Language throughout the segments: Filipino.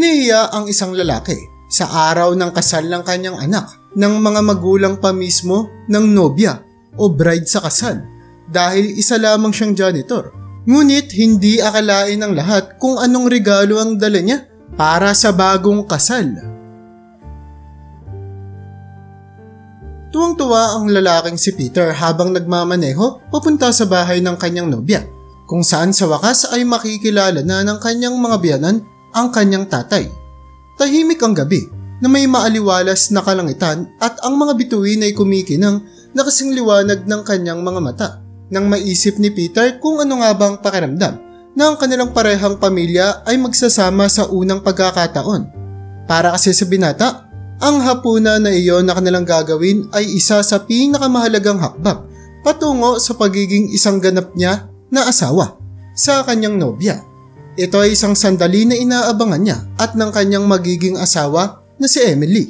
Pinahiya ang isang lalaki sa araw ng kasal ng kanyang anak ng mga magulang pa mismo ng nobya o bride sa kasal dahil isa lamang siyang janitor. Ngunit hindi akalain ng lahat kung anong regalo ang dala niya para sa bagong kasal. Tuwang-tuwa ang lalaking si Peter habang nagmamaneho papunta sa bahay ng kanyang nobya, kung saan sa wakas ay makikilala na ng kanyang mga biyanan ang kanyang tatay. Tahimik ang gabi na may maaliwalas na kalangitan at ang mga bituin ay kumikinang na kasing liwanag ng kanyang mga mata. Nang maisip ni Peter kung ano nga bang pakiramdam na ang kanilang parehang pamilya ay magsasama sa unang pagkakataon. Para kasi sa binata, ang hapunan na iyon na kanilang gagawin ay isa sa pinakamahalagang hakbang patungo sa pagiging isang ganap niya na asawa sa kanyang nobya. Ito ay isang sandali na inaabangan niya at ng kanyang magiging asawa na si Emily.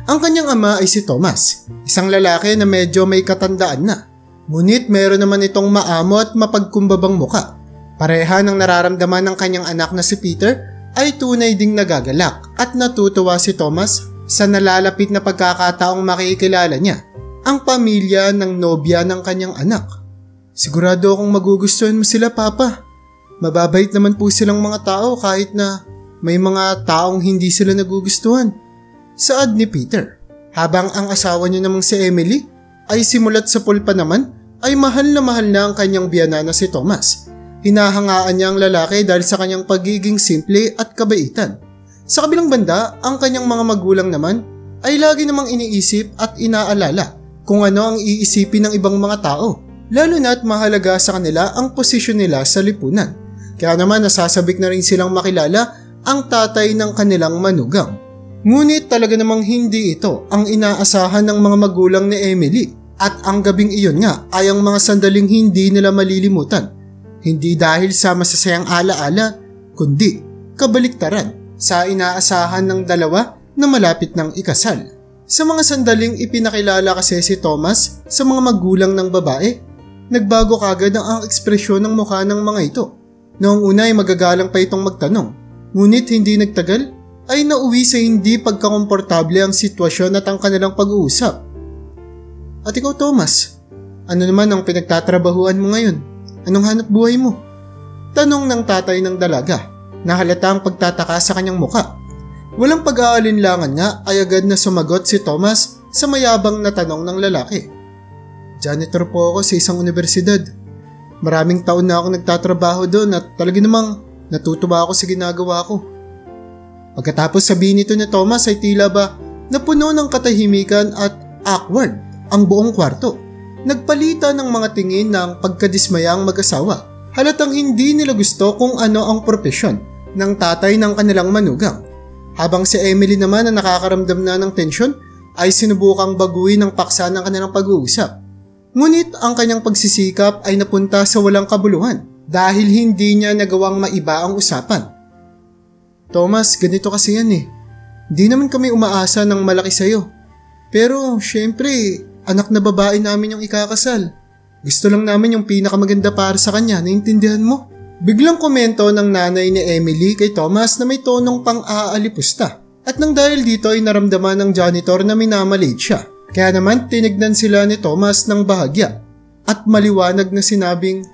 Ang kanyang ama ay si Thomas, isang lalaki na medyo may katandaan na. Ngunit meron naman itong maamo at mapagkumbabang muka. Pareha ng nararamdaman ng kanyang anak na si Peter ay tunay ding nagagalak at natutuwa si Thomas sa nalalapit na pagkakataong makikilala niya ang pamilya ng nobya ng kanyang anak. Sigurado akong magugustuhan mo sila, Papa. Mababait naman po silang mga tao kahit na may mga taong hindi sila nagugustuhan. Saad ni Peter. Habang ang asawa niya namang si Emily ay simulat sa pulpa naman ay mahal na ang kanyang biyana na si Thomas. Hinahangaan niya ang lalaki dahil sa kanyang pagiging simple at kabaitan. Sa kabilang banda, ang kanyang mga magulang naman ay lagi namang iniisip at inaalala kung ano ang iisipin ng ibang mga tao, lalo na't mahalaga sa kanila ang posisyon nila sa lipunan. Kaya naman nasasabik na rin silang makilala ang tatay ng kanilang manugang. Ngunit talaga namang hindi ito ang inaasahan ng mga magulang ni Emily. At ang gabing iyon nga ay ang mga sandaling hindi nila malilimutan. Hindi dahil sa masasayang alaala, kundi kabaliktaran sa inaasahan ng dalawa na malapit ng ikasal. Sa mga sandaling ipinakilala kasi si Thomas sa mga magulang ng babae, nagbago kagad ang ekspresyon ng mukha ng mga ito. Noong una ay magagalang pa itong magtanong, ngunit hindi nagtagal ay nauwi sa hindi pagkakomportable ang sitwasyon at ang kanilang pag-uusap. At ikaw, Thomas, ano naman ang pinagtatrabahuan mo ngayon? Anong hanap buhay mo? Tanong ng tatay ng dalaga, na halata ang pagtataka sa kanyang muka. Walang pag-aalinlangan nga ay agad na sumagot si Thomas sa mayabang na tanong ng lalaki. Janitor po ako sa isang universidad. Maraming taon na ako nagtatrabaho doon at talaga namang natutuwa ako sa ginagawa ko. Pagkatapos sabihin nito ni Thomas ay tila ba napuno ng katahimikan at awkward ang buong kwarto. Nagpalitan ng mga tingin ng pagkadismayang mag-asawa. Halatang hindi nila gusto kung ano ang propesyon ng tatay ng kanilang manugang. Habang si Emily naman na nakakaramdam na ng tensyon ay sinubukang baguhin ang paksa ng kanilang pag-uusap. Ngunit ang kanyang pagsisikap ay napunta sa walang kabuluhan dahil hindi niya nagawang maiba ang usapan. Thomas, ganito kasi yan eh. Hindi naman kami umaasa ng malaki sa'yo. Pero syempre, anak na babae namin yung ikakasal. Gusto lang namin yung pinakamaganda para sa kanya, naintindihan mo? Biglang komento ng nanay ni Emily kay Thomas na may tonong pang-aalipusta. At nang dahil dito ay naramdaman ng janitor na minamalit siya. Kaya naman tinignan sila ni Thomas ng bahagya. At maliwanag na sinabing,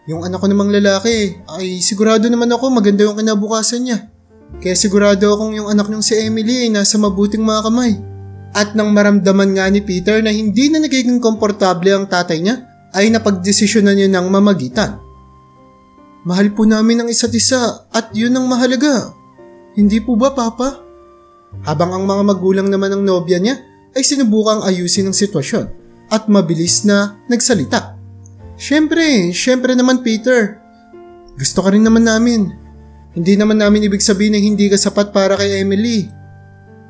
yung anak ko namang lalaki ay sigurado naman ako maganda yung kinabukasan niya. Kaya sigurado akong yung anak niyong si Emily ay nasa mabuting mga kamay. At nang maramdaman nga ni Peter na hindi na nagiging komportable ang tatay niya, ay napagdesisyonan niya ng mamagitan. Mahal po namin ang isa't isa at yun ang mahalaga. Hindi po ba, Papa? Habang ang mga magulang naman ng nobya niya ay sinubukang ayusin ang sitwasyon at mabilis na nagsalita. Siyempre naman, Peter. Gusto ka rin naman namin. Hindi naman namin ibig sabihin na hindi ka sapat para kay Emily.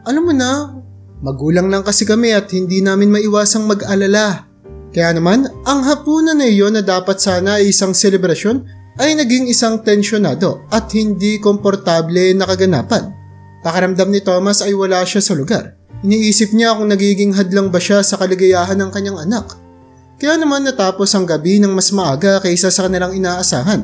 Alam mo na, magulang lang kasi kami at hindi namin maiwasang mag-alala. Kaya naman, ang hapunan na iyon na dapat sana ay isang selebrasyon ay naging isang tensyonado at hindi komportable na kaganapan. Pakiramdam ni Thomas ay wala siya sa lugar. Iniisip niya kung nagiging hadlang ba siya sa kaligayahan ng kanyang anak. Kaya naman natapos ang gabi ng mas maaga kaysa sa kanilang inaasahan.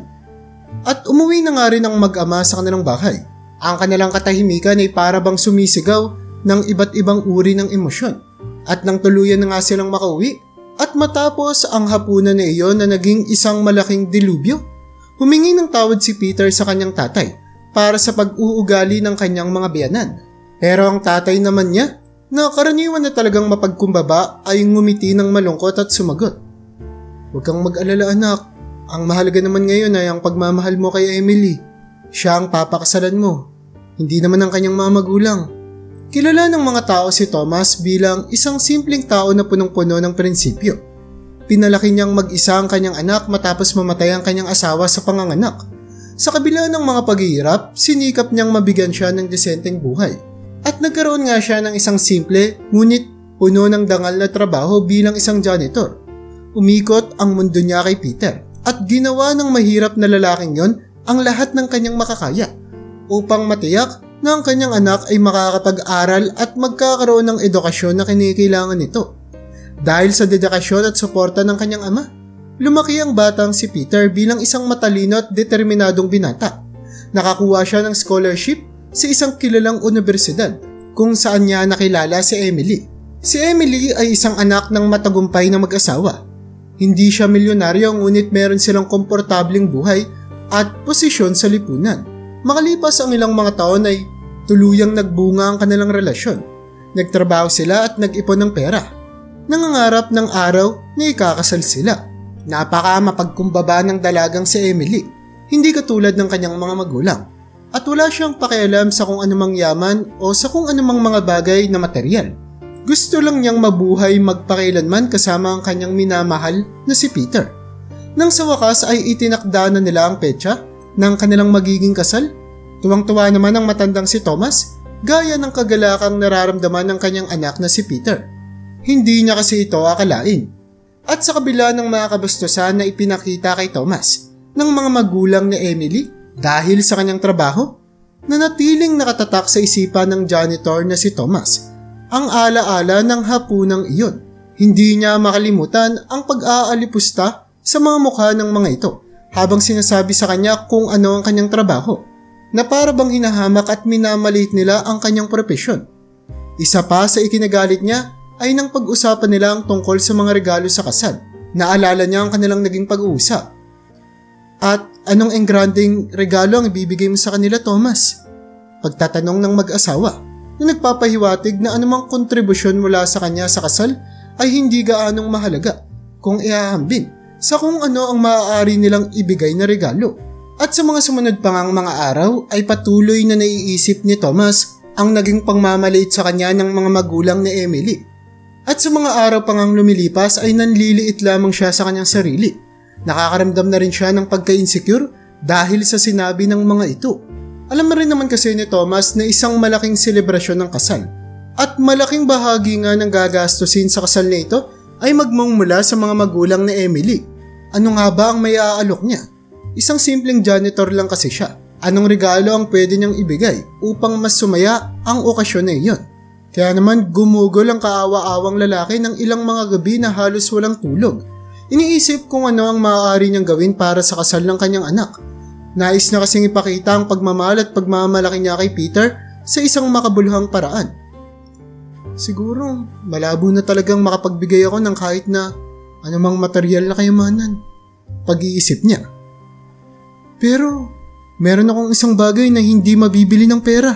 At umuwi na nga rin ang mag-ama sa kanilang bahay. Ang kanilang katahimikan ay para bang sumisigaw ng iba't ibang uri ng emosyon. At nang tuluyan na nga silang makauwi, at matapos ang hapunan na iyon na naging isang malaking dilubyo, humingi ng tawad si Peter sa kanyang tatay para sa pag-uugali ng kanyang mga biyanan. Pero ang tatay naman niya, na karaniwan na talagang mapagkumbaba, ay ngumiti ng malungkot at sumagot. "Huwag kang mag-alala anak, ang mahalaga naman ngayon ay ang pagmamahal mo kay Emily. Siya ang papakasalan mo, hindi naman ang kanyang mga magulang." Kilala ng mga tao si Thomas bilang isang simpleng tao na punong-puno ng prinsipyo. Pinalaki niyang mag-isa ang kanyang anak matapos mamatay ang kanyang asawa sa panganganak. Sa kabila ng mga paghihirap, sinikap niyang mabigyan siya ng desenteng buhay. At nagkaroon nga siya ng isang simple, ngunit puno ng dangal na trabaho bilang isang janitor. Umikot ang mundo niya kay Peter at ginawa ng mahirap na lalaking yon ang lahat ng kanyang makakaya upang matiyak na ang kanyang anak ay makakapag-aral at magkakaroon ng edukasyon na kinikailangan nito. Dahil sa dedikasyon at suporta ng kanyang ama, lumaki ang batang si Peter bilang isang matalino at determinadong binata. Nakakuha siya ng scholarship sa isang kilalang universidad kung saan niya nakilala si Emily. Si Emily ay isang anak ng matagumpay na mag-asawa. Hindi siya milyonaryo ngunit meron silang komportableng buhay at posisyon sa lipunan. Makalipas ang ilang mga taon ay tuluyang nagbunga ang kanilang relasyon. Nagtrabaho sila at nag-ipon ng pera. Nangangarap ng araw na ikakasal sila. Napaka mapagkumbaba ng dalagang si Emily, hindi katulad ng kanyang mga magulang. At wala siyang pakialam sa kung anumang yaman o sa kung anumang mga bagay na materyal. Gusto lang niyang mabuhay magpakailanman kasama ang kanyang minamahal na si Peter. Nang sa wakas ay itinakda na nila ang petsa ng kanilang magiging kasal, tuwang-tuwa naman ang matandang si Thomas gaya ng kagalakang nararamdaman ng kanyang anak na si Peter. Hindi niya kasi ito akalain. At sa kabila ng mga kabastusan na ipinakita kay Thomas ng mga magulang ni Emily dahil sa kanyang trabaho, nanatiling nakatatak sa isipan ng janitor na si Thomas ang alaala ng hapunang iyon. Hindi niya makalimutan ang pag-aalipusta sa mga mukha ng mga ito habang sinasabi sa kanya kung ano ang kanyang trabaho, na para bang hinahamak at minamaliit nila ang kanyang propesyon. Isa pa sa ikinagalit niya ay nang pag-usapan nila ang tungkol sa mga regalo sa kasal. Naalala niya ang kanilang naging pag-uusap. "At anong engranding regalo ang ibibigay mo sa kanila, Thomas?" Pagtatanong ng mag-asawa na nagpapahiwatig na anumang kontribusyon mula sa kanya sa kasal ay hindi gaanong mahalaga kung iahambin sa kung ano ang maaari nilang ibigay na regalo. At sa mga sumunod pang mga araw ay patuloy na naiisip ni Thomas ang naging pangmamaliit sa kanya ng mga magulang ni Emily. At sa mga araw pang ang lumilipas ay nanliliit lamang siya sa kanyang sarili. Nakakaramdam na rin siya ng pagka-insecure dahil sa sinabi ng mga ito. Alam mo rin naman kasi ni Thomas na isang malaking selebrasyon ng kasal. At malaking bahagi nga ng gagastusin sa kasal na ito ay magmumula sa mga magulang ni Emily. Ano nga ba ang may aalok niya? Isang simpleng janitor lang kasi siya. Anong regalo ang pwede niyang ibigay upang mas sumaya ang okasyon na iyon? Kaya naman gumugol ang kaawa-awang lalaki ng ilang mga gabi na halos walang tulog. Iniisip kung ano ang maaari niyang gawin para sa kasal ng kanyang anak. Nais na kasing ipakita ang pagmamahal at pagmamalaki niya kay Peter sa isang makabuluhang paraan. Siguro malabo na talagang makapagbigay ako ng kahit na anumang material na kayamanan. Pag-iisip niya. Pero meron akong isang bagay na hindi mabibili ng pera.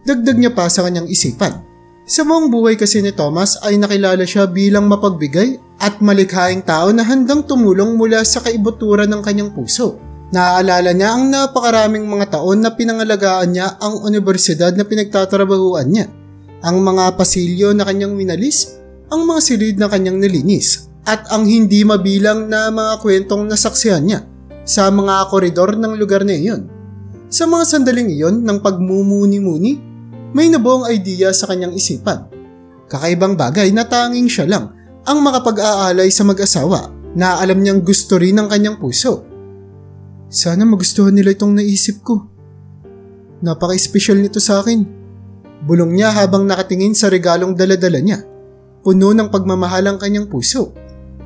Dagdag niya pa sa kanyang isipan. Sa buong buhay kasi ni Thomas ay nakilala siya bilang mapagbigay at malikhaing tao na handang tumulong mula sa kaibuturan ng kanyang puso. Naaalala niya ang napakaraming mga taon na pinangalagaan niya ang universidad na pinagtatrabahuan niya, ang mga pasilyo na kanyang minalis, ang mga silid na kanyang nilinis, at ang hindi mabilang na mga kwentong nasaksihan niya sa mga koridor ng lugar na iyon. Sa mga sandaling iyon ng pagmumuni-muni, may nabuong idea sa kanyang isipan. Kakaibang bagay na tanging siya lang ang makapag-aalay sa mag-asawa na alam niyang gusto rin ng kanyang puso. Sana magustuhan nila itong naisip ko. Napaka-espesyal nito sa akin. Bulong niya habang nakatingin sa regalong dala-dala niya. Puno ng pagmamahal ang kanyang puso.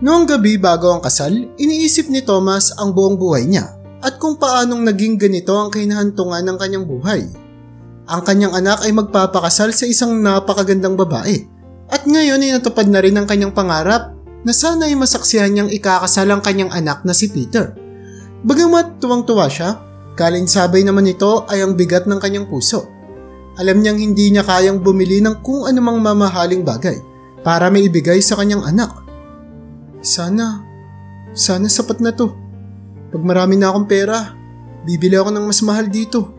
Noong gabi bago ang kasal, iniisip ni Thomas ang buong buhay niya at kung paanong naging ganito ang kinahantungan ng kanyang buhay. Ang kanyang anak ay magpapakasal sa isang napakagandang babae. At ngayon ay natupad na rin ang kanyang pangarap na sana ay masaksihan niyang ikakasal ang kanyang anak na si Peter. Bagamat tuwang-tuwa siya, kalinsabay naman ito ay ang bigat ng kanyang puso. Alam niyang hindi niya kayang bumili ng kung anumang mamahaling bagay para maibigay sa kanyang anak. Sana sapat na to. Pag marami na akong pera, bibili ako ng mas mahal dito.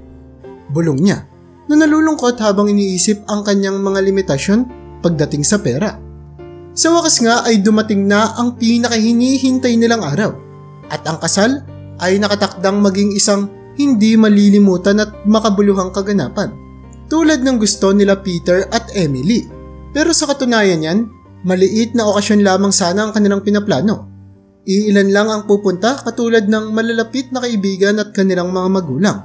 Bulong niya na nalulungkot habang iniisip ang kanyang mga limitasyon pagdating sa pera. Sa wakas nga ay dumating na ang pinakahinihintay nilang araw at ang kasal ay nakatakdang maging isang hindi malilimutan at makabuluhang kaganapan tulad ng gusto nila Peter at Emily. Pero sa katunayan yan, maliit na okasyon lamang sana ang kanilang pinaplano. Iilan lang ang pupunta katulad ng malalapit na kaibigan at kanilang mga magulang.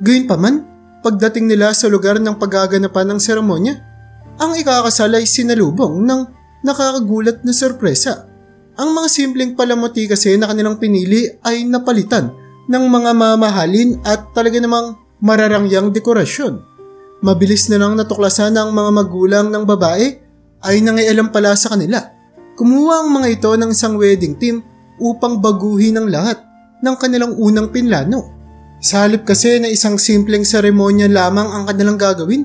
Gayunpaman, pagdating nila sa lugar ng paggaganapan ng seremonya, ang ikakasal ay sinalubong ng nakakagulat na sorpresa. Ang mga simpleng palamuti kasi na kanilang pinili ay napalitan ng mga mamahalin at talaga namang mararangyang dekorasyon. Mabilis na lang natuklasan ng mga magulang ng babae ay nangialam pala sa kanila. Kumuha ang mga ito ng isang wedding team upang baguhin ang lahat ng kanilang unang pinlano. Sa halip kasi na isang simpleng seremonya lamang ang kanilang gagawin,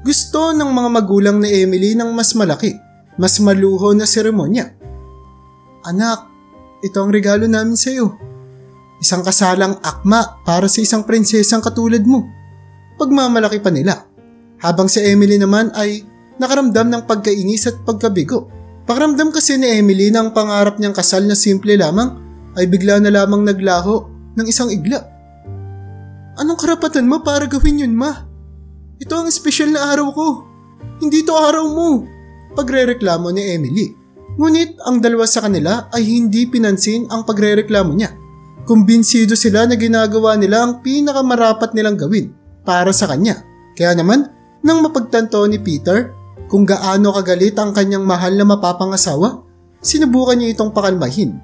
gusto ng mga magulang ni Emily ng mas malaki, mas maluho na seremonya. Anak, ito ang regalo namin sa iyo. Isang kasalang akma para sa isang prinsesang katulad mo. Pagmamalaki pa nila. Habang si Emily naman ay nakaramdam ng pagkainis at pagkabigo. Pakiramdam kasi ni Emily na ang pangarap niyang kasal na simple lamang ay bigla na lamang naglaho ng isang igla. Anong karapatan mo para gawin yun, ma? Ito ang espesyal na araw ko. Hindi ito araw mo. Pagrereklamo ni Emily. Ngunit ang dalawa sa kanila ay hindi pinansin ang pagrereklamo niya. Kumbinsido sila na ginagawa nila ang pinakamarapat nilang gawin para sa kanya. Kaya naman, nang mapagtanto ni Peter kung gaano kagalit ang kanyang mahal na mapapangasawa, sinubukan niya itong pakalmahin.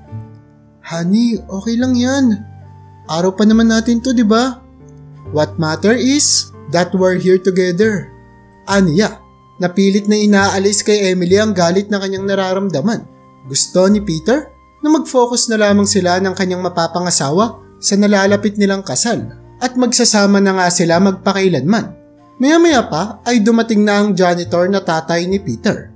Honey, okay lang yan. Araw pa naman natin to, di ba? What matter is that we're here together. Aniya, napilit na inaalis kay Emily ang galit na kanyang nararamdaman. Gusto ni Peter na mag-focus na lamang sila ng kanyang mapapangasawa sa nalalapit nilang kasal at magsasama na nga sila magpakailanman. Maya-maya pa ay dumating na ang janitor na tatay ni Peter.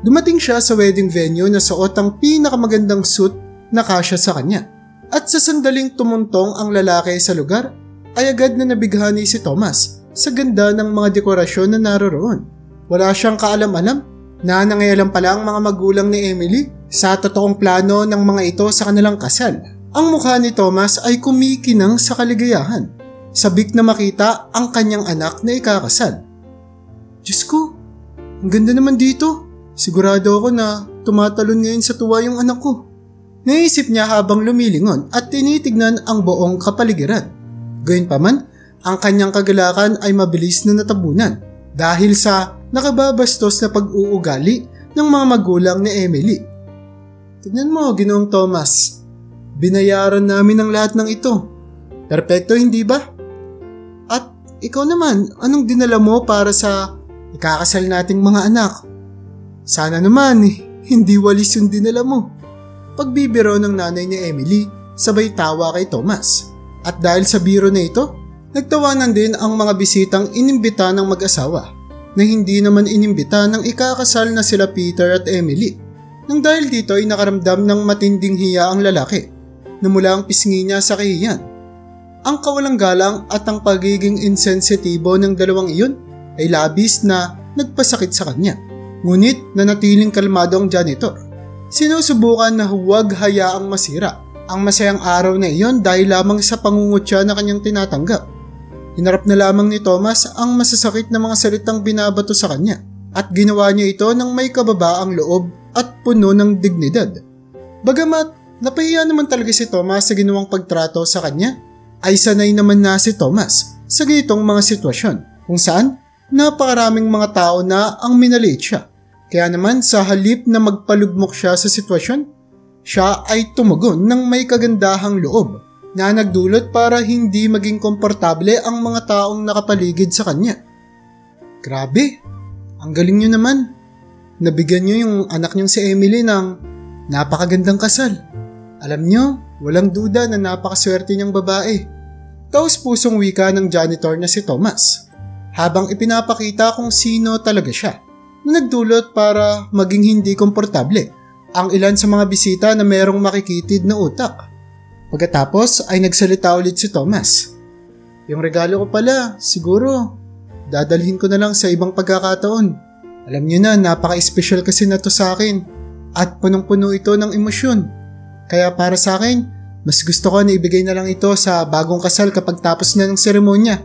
Dumating siya sa wedding venue na suot ang pinakamagandang suit na kasya sa kanya. At sa sandaling tumuntong ang lalaki sa lugar, ay agad na nabighani si Thomas sa ganda ng mga dekorasyon na naroroon. Wala siyang kaalam-alam na nangyayalam pala ang mga magulang ni Emily sa totoong plano ng mga ito sa kanilang kasal. Ang mukha ni Thomas ay kumikinang sa kaligayahan. Sabik na makita ang kanyang anak na ikakasal. Diyos ko, ang ganda naman dito. Sigurado ako na tumatalon ngayon sa tuwa yung anak ko. Naisip niya habang lumilingon at tinitignan ang buong kapaligiran. Gayunpaman, ang kanyang kagalakan ay mabilis na natabunan dahil sa nakababastos na pag-uugali ng mga magulang ni Emily. Tignan mo, Ginoong Thomas. Binayaran namin ang lahat ng ito. Perpekto, hindi ba? At ikaw naman, anong dinala mo para sa ikakasal nating mga anak? Sana naman, hindi walis yung dinala mo. Pagbibiro ng nanay ni Emily, sabay tawa kay Thomas. At dahil sa biro na ito, nagtawanan din ang mga bisitang inimbita ng mag-asawa na hindi naman inimbita ng ikakasal na sila Peter at Emily. Nang dahil dito ay nakaramdam ng matinding hiya ang lalaki na mula ang pisngi niya sa kahiyan. Ang kawalang galang at ang pagiging insensitibo ng dalawang iyon ay labis na nagpasakit sa kanya. Ngunit nanatiling kalmado ang janitor. Sinusubukan na huwag hayaang masira ang masayang araw na iyon dahil lamang sa pangungutya na kanyang tinatanggap. Hinarap na lamang ni Thomas ang masasakit na mga salitang binabato sa kanya at ginawa niya ito ng may kababaang loob at puno ng dignidad. Bagamat napahiya naman talaga si Thomas sa ginawang pagtrato sa kanya, ay sanay naman na si Thomas sa ganitong mga sitwasyon kung saan napakaraming mga tao na ang minaliit siya. Kaya naman sa halip na magpalugmok siya sa sitwasyon, siya ay tumugon ng may kagandahang loob na nagdulot para hindi maging komportable ang mga taong nakapaligid sa kanya. Grabe, ang galing nyo naman. Nabigyan nyo yung anak nyong si Emily ng napakagandang kasal. Alam nyo, walang duda na napakaswerte niyang babae. Taos-pusong wika ng janitor na si Thomas, habang ipinapakita kung sino talaga siya, na nagdulot para maging hindi komportable ang ilan sa mga bisita na merong makikitid na utak. Pagkatapos ay nagsalita ulit si Thomas. Yung regalo ko pala, siguro, dadalhin ko na lang sa ibang pagkakataon. Alam niyo na, napaka-espesyal kasi na to sa akin at punong-puno ito ng emosyon. Kaya para sa akin, mas gusto ko na ibigay na lang ito sa bagong kasal kapag tapos na ng seremonya.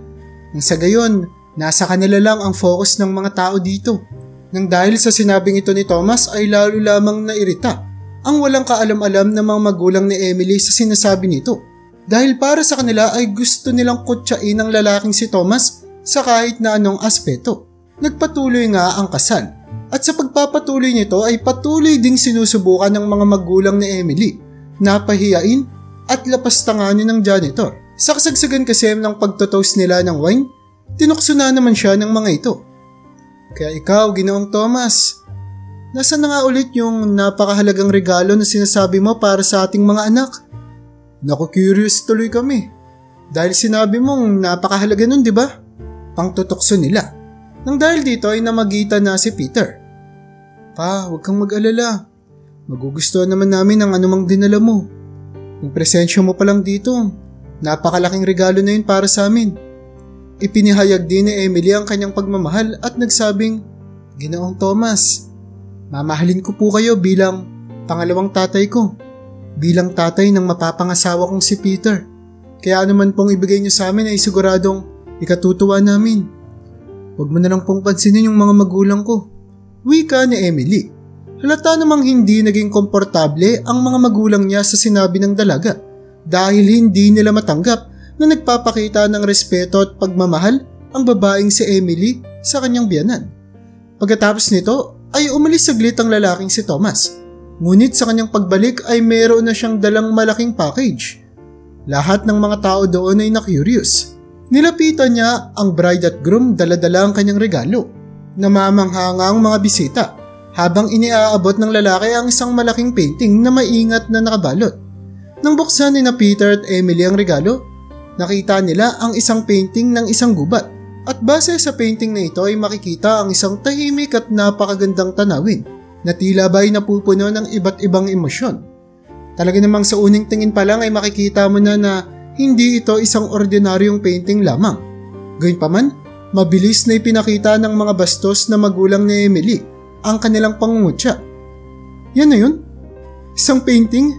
Nang sa gayon, nasa kanila lang ang focus ng mga tao dito. Nang dahil sa sinabing ito ni Thomas ay lalo lamang nairita ang walang kaalam-alam na mga magulang ni Emily sa sinasabi nito. Dahil para sa kanila ay gusto nilang kutsain ang lalaking si Thomas sa kahit na anong aspeto. Nagpatuloy nga ang kasal at sa pagpapatuloy nito ay patuloy ding sinusubukan ng mga magulang ni Emily na pahiyain at lapastanganin ng janitor. Sa kasagsagan kasi ng pagtotoast nila ng wine, tinukso na naman siya ng mga ito. Kaya ikaw, Ginoong Thomas, nasaan na nga ulit yung napakahalagang regalo na sinasabi mo para sa ating mga anak? Naku, curious tuloy kami. Dahil sinabi mong napakahalaga nun, di ba? Pangtutokso nila. Nang dahil dito ay namagitan na si Peter. Pa, huwag kang mag-alala. Magugustuhan naman namin ang anumang dinala mo. Yung presensya mo pa lang dito, napakalaking regalo na yun para sa amin. Ipinihayag din ni Emily ang kanyang pagmamahal at nagsabing, Ginoong Thomas, mamahalin ko po kayo bilang pangalawang tatay ko. Bilang tatay ng mapapangasawa kong si Peter. Kaya anuman pong ibigay niyo sa amin ay siguradong ikatutuwa namin. Huwag mo na lang pong pansinin yung mga magulang ko. Wika ni Emily. Halata namang hindi naging komportable ang mga magulang niya sa sinabi ng dalaga dahil hindi nila matanggap na nagpapakita ng respeto at pagmamahal ang babaeng si Emily sa kanyang biyanan. Pagkatapos nito ay umalis saglit ang lalaking si Thomas. Ngunit sa kanyang pagbalik ay mayroon na siyang dalang malaking package. Lahat ng mga tao doon ay na-curious. Nilapitan niya ang bride at groom dala-dala ang kanyang regalo. Namamangha ang mga bisita habang iniaabot ng lalaki ang isang malaking painting na maingat na nakabalot. Nang buksan ni na Peter at Emily ang regalo, nakita nila ang isang painting ng isang gubat at base sa painting na ito ay makikita ang isang tahimik at napakagandang tanawin na tila ba'y napupuno ng iba't ibang emosyon. Talaga namang sa uning tingin pa lang ay makikita mo na hindi ito isang ordinaryong painting lamang. Gayunpaman, mabilis na ipinakita ng mga bastos na magulang ni Emily ang kanilang pangungutya. Yan na yun? Isang painting?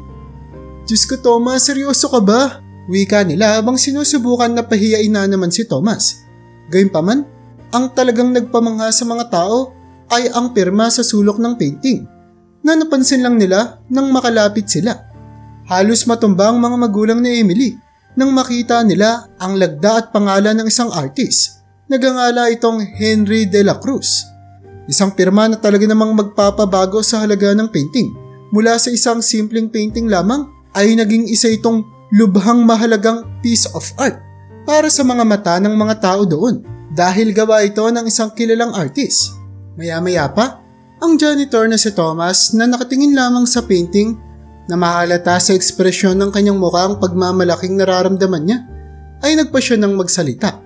Diyos ko Thomas, seryoso ka ba? Wika nila habang sinusubukan na pahiyain na naman si Thomas. Gayunpaman, ang talagang nagpamangha sa mga tao ay ang pirma sa sulok ng painting na napansin lang nila nang makalapit sila. Halos matumba ang mga magulang ni Emily nang makita nila ang lagda at pangalan ng isang artist. Nagangala itong Henry de la Cruz. Isang pirma na talaga namang magpapabago sa halaga ng painting. Mula sa isang simpleng painting lamang ay naging isa itong lubhang mahalagang piece of art para sa mga mata ng mga tao doon dahil gawa ito ng isang kilalang artist. Maya-maya pa, ang janitor na si Thomas na nakatingin lamang sa painting na mahalata sa ekspresyon ng kanyang mukha ang pagmamalaking nararamdaman niya ay nagpa siya ng magsalita.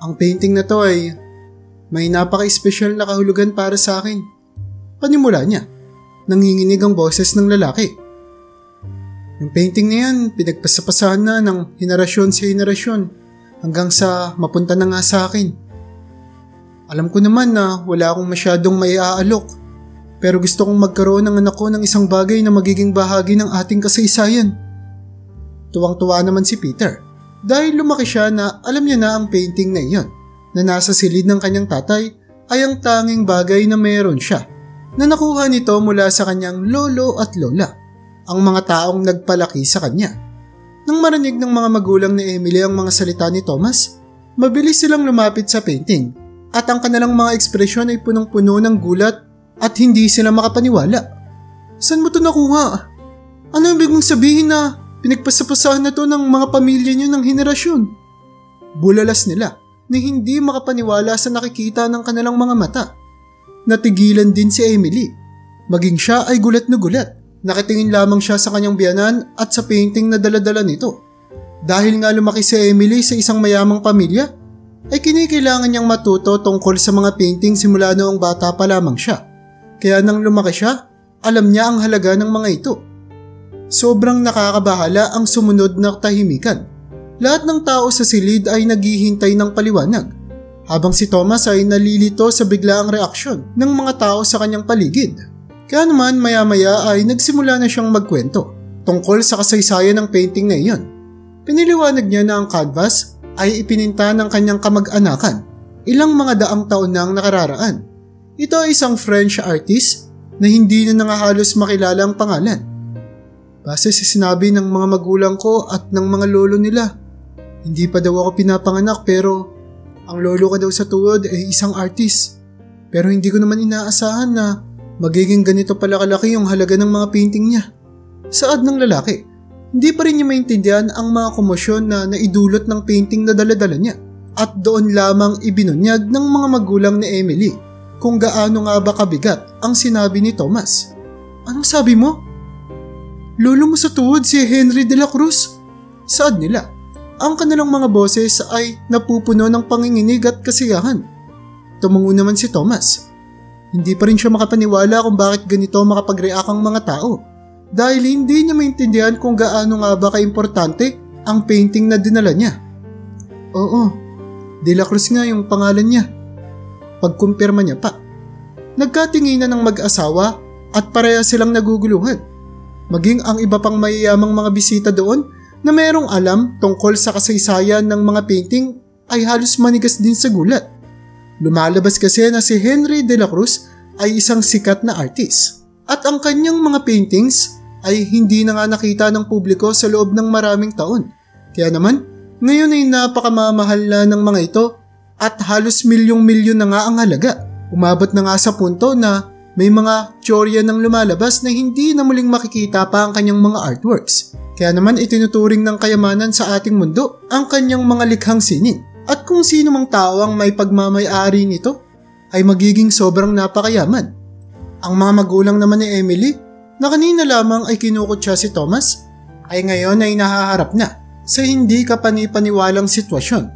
Ang painting na to ay may napaka-espesyal na kahulugan para sa akin. Panimula niya, nanginginig ang boses ng lalaki. Yung painting na yan, pinagpasapasahan na ng henerasyon sa henerasyon hanggang sa mapunta na nga sa akin. Alam ko naman na wala akong masyadong maiaalok pero gusto kong magkaroon ng anak ko ng isang bagay na magiging bahagi ng ating kasaysayan. Tuwang-tuwa naman si Peter dahil lumaki siya na alam niya na ang painting na iyon na nasa silid ng kanyang tatay ay ang tanging bagay na meron siya na nakuha nito mula sa kanyang lolo at lola, ang mga taong nagpalaki sa kanya. Nang marinig ng mga magulang ni Emily ang mga salita ni Thomas, mabilis silang lumapit sa painting at ang kanilang mga ekspresyon ay punong-puno ng gulat at hindi sila makapaniwala. Saan mo ito nakuha? Ano ang ibig mong sabihin na pinagpasapasahan na to ng mga pamilya niyo ng henerasyon? Bulalas nila na hindi makapaniwala sa nakikita ng kanilang mga mata. Natigilan din si Emily. Maging siya ay gulat na gulat. Nakitingin lamang siya sa kanyang biyanan at sa painting na dala-dala nito. Dahil nga lumaki si Emily sa isang mayamang pamilya, ay kinikailangan niyang matuto tungkol sa mga painting simula noong bata pa lamang siya. Kaya nang lumaki siya, alam niya ang halaga ng mga ito. Sobrang nakakabahala ang sumunod na tahimikan. Lahat ng tao sa silid ay naghihintay ng paliwanag, habang si Thomas ay nalilito sa biglaang reaksyon ng mga tao sa kanyang paligid. Kaya naman maya-maya ay nagsimula na siyang magkwento tungkol sa kasaysayan ng painting na iyon. Piniliwanag niya na ang canvas ay ipininta ng kanyang kamag-anakan ilang mga daang taon nang nakararaan. Ito ay isang French artist na hindi na halos makilala ang pangalan. Base sa sinabi ng mga magulang ko at ng mga lolo nila, hindi pa daw ako pinapanganak pero ang lolo ko daw sa tuhod ay isang artist. Pero hindi ko naman inaasahan na magiging ganito pala kalaki yung halaga ng mga painting niya. Saad ng lalaki, hindi pa rin niya maintindihan ang mga komosyon na naidulot ng painting na dala-dala niya. At doon lamang ibinunyag ng mga magulang ni Emily kung gaano nga ba kabigat ang sinabi ni Thomas. Anong sabi mo? Lolo mo sa tuhod si Henry de la Cruz? Saad nila. Ang kanilang mga boses ay napupuno ng panginginig at kasiyahan. Tumango naman si Thomas. Hindi pa rin siya makapaniwala kung bakit ganito makapag-react ang mga tao dahil hindi niya maintindihan kung gaano nga ba kaimportante ang painting na dinala niya. Oo, De La Cruz nga yung pangalan niya. Pagkumpirma niya pa. Nagkatinginan ng mag-asawa at pareha silang naguguluhan. Maging ang iba pang mayayamang mga bisita doon na mayroong alam tungkol sa kasaysayan ng mga painting ay halos manigas din sa gulat. Lumalabas kasi na si Henry de la Cruz ay isang sikat na artist at ang kanyang mga paintings ay hindi na nga nakita ng publiko sa loob ng maraming taon. Kaya naman, ngayon ay napakamamahal na ng mga ito at halos milyong-milyon na nga ang halaga. Umabot na nga sa punto na may mga teorya nang lumalabas na hindi na muling makikita pa ang kanyang mga artworks. Kaya naman itinuturing ng kayamanan sa ating mundo ang kanyang mga likhang sining. At kung sino mang tao ang may pagmamay-ari nito ay magiging sobrang napakayaman. Ang mga magulang naman ni Emily na kanina lamang ay kinukutya si Thomas ay ngayon ay nahaharap na sa hindi kapani-paniwalang sitwasyon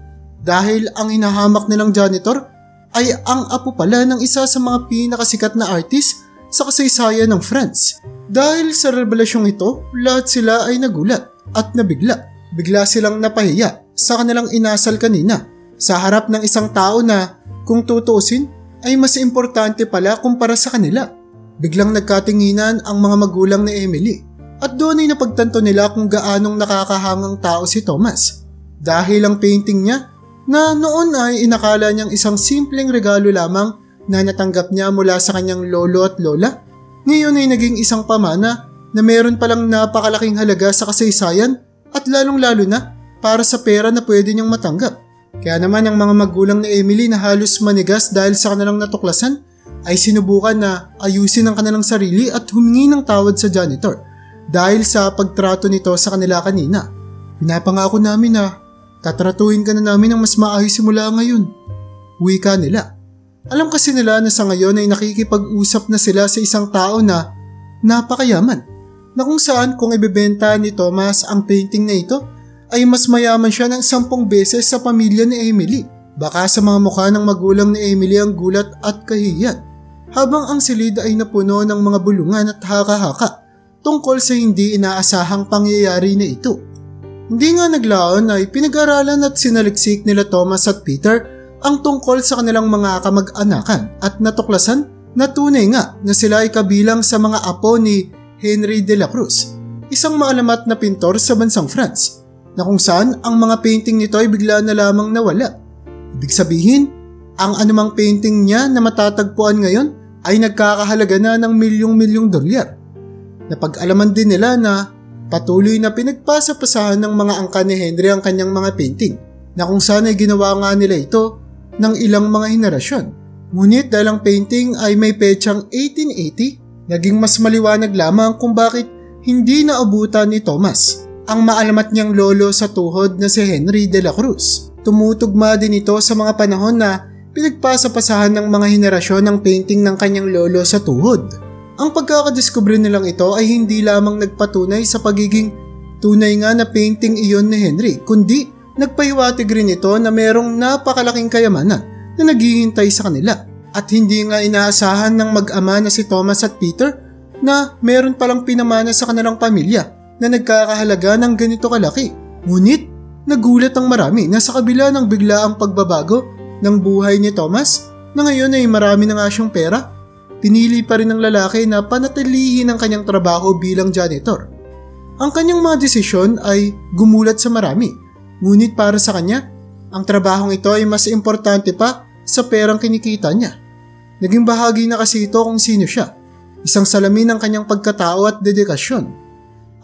dahil ang hinahamak nilang janitor ay ang apo pala ng isa sa mga pinakasikat na artist sa kasaysayan ng France. Dahil sa revelasyong ito, lahat sila ay nagulat at nabigla. Bigla silang napahiya sa kanilang inasal kanina sa harap ng isang tao na kung tutuusin ay mas importante pala kumpara sa kanila. Biglang nagkatinginan ang mga magulang ni Emily at doon ay napagtanto nila kung gaanong nakakahangang tao si Thomas. Dahil ang painting niya na noon ay inakala niyang isang simpleng regalo lamang na natanggap niya mula sa kanyang lolo at lola, ngayon ay naging isang pamana na meron palang napakalaking halaga sa kasaysayan at lalong-lalo na para sa pera na pwede niyang matanggap. Kaya naman ang mga magulang ni Emily na halos manigas dahil sa kanilang natuklasan ay sinubukan na ayusin ang kanilang sarili at humingi ng tawad sa janitor dahil sa pagtrato nito sa kanila kanina. Pinapangako namin na tatratuhin ka na namin ng mas maayos simula ngayon. Wika nila. Alam kasi nila na sa ngayon ay nakikipag-usap na sila sa isang tao na napakayaman na kung saan kung ibebenta ni Thomas ang painting na ito ay mas mayaman siya ng 10 beses sa pamilya ni Emily. Baka sa mga mukha ng magulang ni Emily ang gulat at kahihiyan habang ang silid ay napuno ng mga bulungan at haka-haka tungkol sa hindi inaasahang pangyayari na ito. Hindi nga naglaon ay pinag-aralan at sinaliksik nila Thomas at Peter ang tungkol sa kanilang mga kamag-anakan at natuklasan na tunay nga na sila ay kabilang sa mga apo ni Henry de la Cruz, isang maalamat na pintor sa bansang France, na kung saan ang mga painting nito ay bigla na lamang nawala. Ibig sabihin, ang anumang painting niya na matatagpuan ngayon ay nagkakahalaga na ng milyong-milyong dolyar. Napag-alaman din nila na patuloy na pinagpasa-pasahan ng mga angka ni Henry ang kanyang mga painting, na kung saan ay ginawa nga nila ito ng ilang mga henerasyon. Ngunit dahil ang painting ay may petsang 1880, naging mas maliwanag lamang kung bakit hindi naabutan ni Thomas ang maalamat niyang lolo sa tuhod na si Henry de la Cruz. tumutugma din ito sa mga panahon na pinagpasapasahan ng mga henerasyon ng painting ng kanyang lolo sa tuhod. Ang pagkakadiskubre nilang ito ay hindi lamang nagpatunay sa pagiging tunay nga na painting iyon ni Henry, kundi nagpahiwatig rin ito na merong napakalaking kayamanan na naghihintay sa kanila. At hindi nga inaasahan ng mag-ama na si Thomas at Peter na meron palang pinamana sa kanilang pamilya na nagkakahalaga ng ganito kalaki. Ngunit nagulat ang marami na sa kabila ng biglaang pagbabago ng buhay ni Thomas na ngayon ay marami na nga siyang pera, pinili pa rin ng lalaki na panatilihin ang kanyang trabaho bilang janitor. Ang kanyang mga desisyon ay gumulat sa marami, ngunit para sa kanya, ang trabahong ito ay mas importante pa sa perang kinikita niya. Naging bahagi na kasi ito kung sino siya, isang salamin ng kanyang pagkatao at dedikasyon.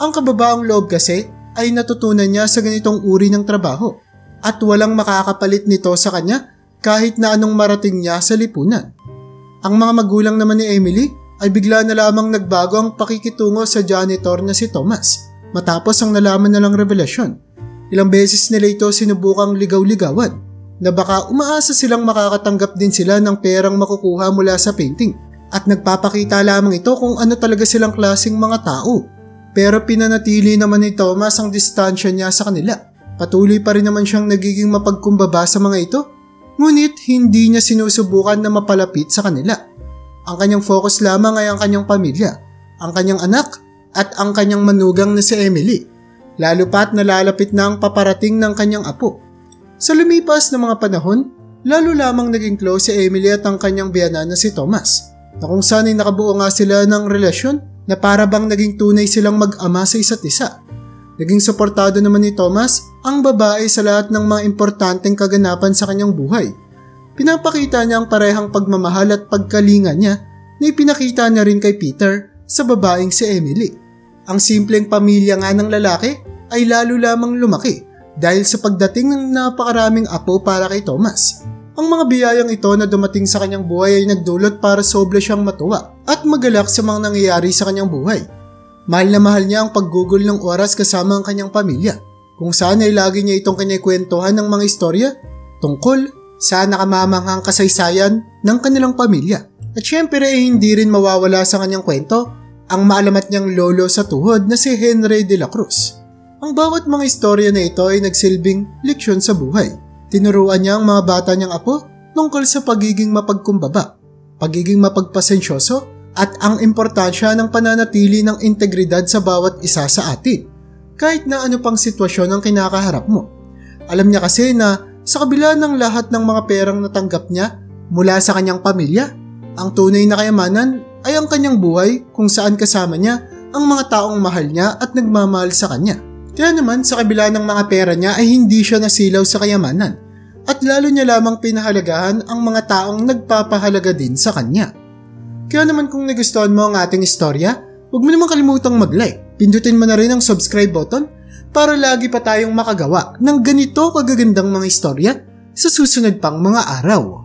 Ang kababaang loob kasi ay natutunan niya sa ganitong uri ng trabaho at walang makakapalit nito sa kanya kahit na anong marating niya sa lipunan. Ang mga magulang naman ni Emily ay bigla na lamang nagbago ang pakikitungo sa janitor na si Thomas matapos ang nalaman nilang revelasyon. Ilang beses nila ito sinubukang ligaw-ligawan na baka umaasa silang makakatanggap din sila ng perang makukuha mula sa painting at nagpapakita lamang ito kung ano talaga silang klaseng mga tao. Pero pinanatili naman ni Thomas ang distansya niya sa kanila. Patuloy pa rin naman siyang nagiging mapagkumbaba sa mga ito, ngunit hindi niya sinusubukan na mapalapit sa kanila. Ang kanyang focus lamang ay ang kanyang pamilya, ang kanyang anak at ang kanyang manugang na si Emily, lalo pa't nalalapit na ang paparating ng kanyang apo. Sa lumipas na mga panahon, lalo lamang naging close si Emily at ang kanyang biyanan na si Thomas, na kung saan ay nakabuo nga sila ng relasyon na para bang naging tunay silang mag-ama sa isa't isa. Naging suportado naman ni Thomas ang babae sa lahat ng mga importanteng kaganapan sa kanyang buhay. Pinapakita niya ang parehang pagmamahal at pagkalinga niya na ipinakita niya rin kay Peter sa babaeng si Emily. Ang simpleng pamilya nga ng lalaki ay lalo lamang lumaki dahil sa pagdating ng napakaraming apo para kay Thomas. Ang mga biyayang ito na dumating sa kanyang buhay ay nagdulot para sobra siyang matuwa at magalak sa mga nangyayari sa kanyang buhay. Mahal na mahal niya ang paggugol ng oras kasama ang kanyang pamilya, kung saan ay lagi niya itong kinikwentuhan ng mga istorya tungkol sa nakamamanghang kasaysayan ng kanilang pamilya. At syempre ay hindi rin mawawala sa kanyang kwento ang maalamat niyang lolo sa tuhod na si Henry de la Cruz. Ang bawat mga istorya na ito ay nagsilbing leksyon sa buhay. Tinuruan niya ang mga bata niyang apo tungkol sa pagiging mapagkumbaba, pagiging mapagpasensyoso at ang importansya ng pananatili ng integridad sa bawat isa sa atin, kahit na ano pang sitwasyon ang kinakaharap mo. Alam niya kasi na sa kabila ng lahat ng mga perang natanggap niya mula sa kanyang pamilya, ang tunay na kayamanan ay ang kanyang buhay kung saan kasama niya ang mga taong mahal niya at nagmamahal sa kanya. Kaya naman sa kabila ng mga pera niya ay hindi siya nasilaw sa kayamanan at lalo niya lamang pinahalagahan ang mga taong nagpapahalaga din sa kanya. Kaya naman kung nagustuhan mo ang ating istorya, huwag mo naman kalimutang mag-like. Pindutin mo na rin ang subscribe button para lagi pa tayong makagawa ng ganito kagagandang mga istorya sa susunod pang mga araw.